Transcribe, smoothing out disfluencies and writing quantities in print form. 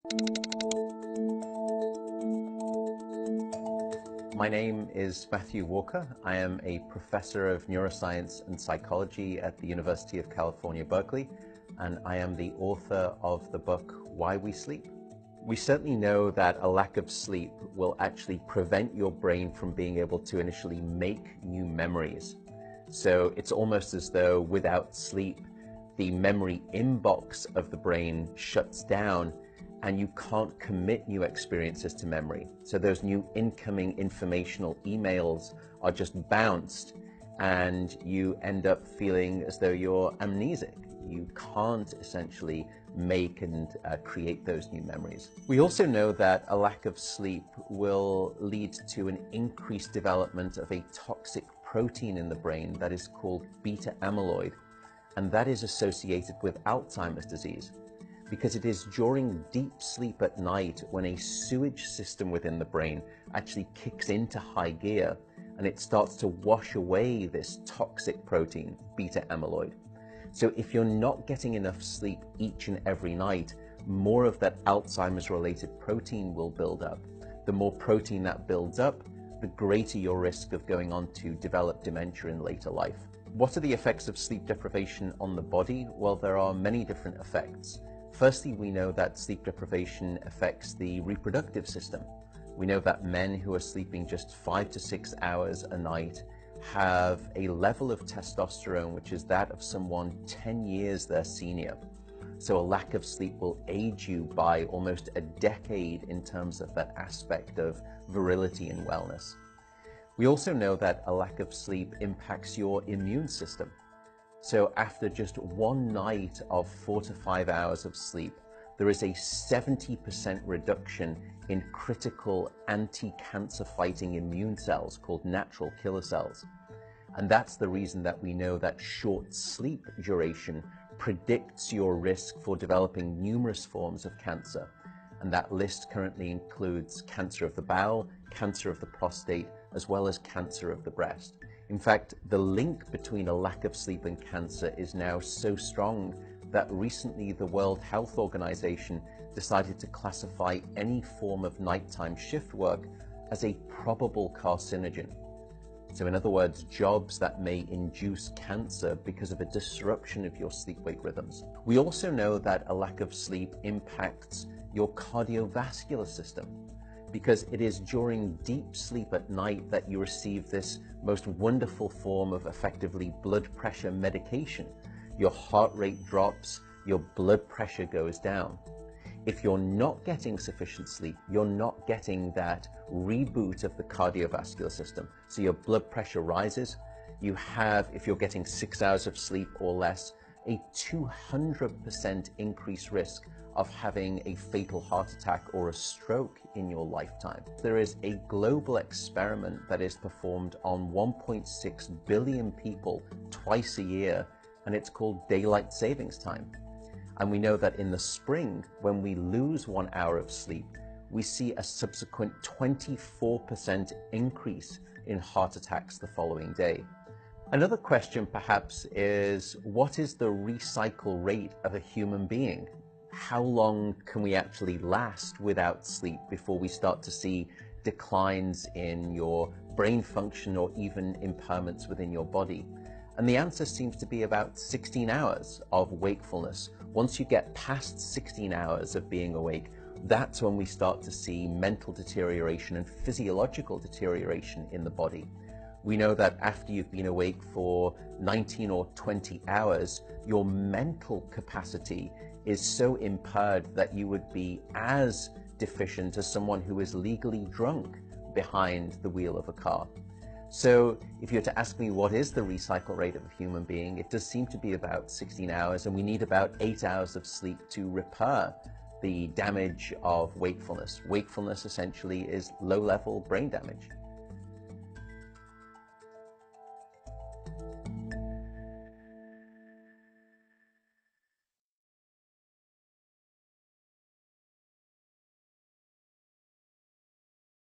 My name is Matthew Walker. I am a professor of neuroscience and psychology at the University of California, Berkeley, and I am the author of the book, Why We Sleep. We certainly know that a lack of sleep will actually prevent your brain from being able to initially make new memories. So it's almost as though without sleep, the memory inbox of the brain shuts down and you can't commit new experiences to memory. So those new incoming informational emails are just bounced and you end up feeling as though you're amnesic. You can't essentially make and create those new memories. We also know that a lack of sleep will lead to an increased development of a toxic protein in the brain that is called beta amyloid, and that is associated with Alzheimer's disease, because it is during deep sleep at night when a sewage system within the brain actually kicks into high gear and it starts to wash away this toxic protein, beta amyloid. So if you're not getting enough sleep each and every night, more of that Alzheimer's related protein will build up. The more protein that builds up, the greater your risk of going on to develop dementia in later life. What are the effects of sleep deprivation on the body? Well, there are many different effects. Firstly, we know that sleep deprivation affects the reproductive system. We know that men who are sleeping just 5 to 6 hours a night have a level of testosterone which is that of someone 10 years their senior. So a lack of sleep will age you by almost a decade in terms of that aspect of virility and wellness. We also know that a lack of sleep impacts your immune system. So after just one night of 4 to 5 hours of sleep, there is a 70% reduction in critical anti-cancer fighting immune cells called natural killer cells. And that's the reason that we know that short sleep duration predicts your risk for developing numerous forms of cancer. And that list currently includes cancer of the bowel, cancer of the prostate, as well as cancer of the breast. In fact, the link between a lack of sleep and cancer is now so strong that recently the World Health Organization decided to classify any form of nighttime shift work as a probable carcinogen. So in other words, jobs that may induce cancer because of a disruption of your sleep-wake rhythms. We also know that a lack of sleep impacts your cardiovascular system, because it is during deep sleep at night that you receive this most wonderful form of effectively blood pressure medication. Your heart rate drops, your blood pressure goes down. If you're not getting sufficient sleep, you're not getting that reboot of the cardiovascular system. So your blood pressure rises. You have, if you're getting 6 hours of sleep or less, a 200% increased risk of having a fatal heart attack or a stroke in your lifetime. There is a global experiment that is performed on 1.6 billion people twice a year, and it's called daylight savings time. And we know that in the spring, when we lose 1 hour of sleep, we see a subsequent 24% increase in heart attacks the following day. Another question perhaps is, what is the recycle rate of a human being? How long can we actually last without sleep before we start to see declines in your brain function or even impairments within your body? And the answer seems to be about 16 hours of wakefulness. Once you get past 16 hours of being awake, that's when we start to see mental deterioration and physiological deterioration in the body. We know that after you've been awake for 19 or 20 hours, your mental capacity is so impaired that you would be as deficient as someone who is legally drunk behind the wheel of a car. So if you were to ask me what is the recycle rate of a human being, it does seem to be about 16 hours, and we need about 8 hours of sleep to repair the damage of wakefulness. Wakefulness essentially is low-level brain damage.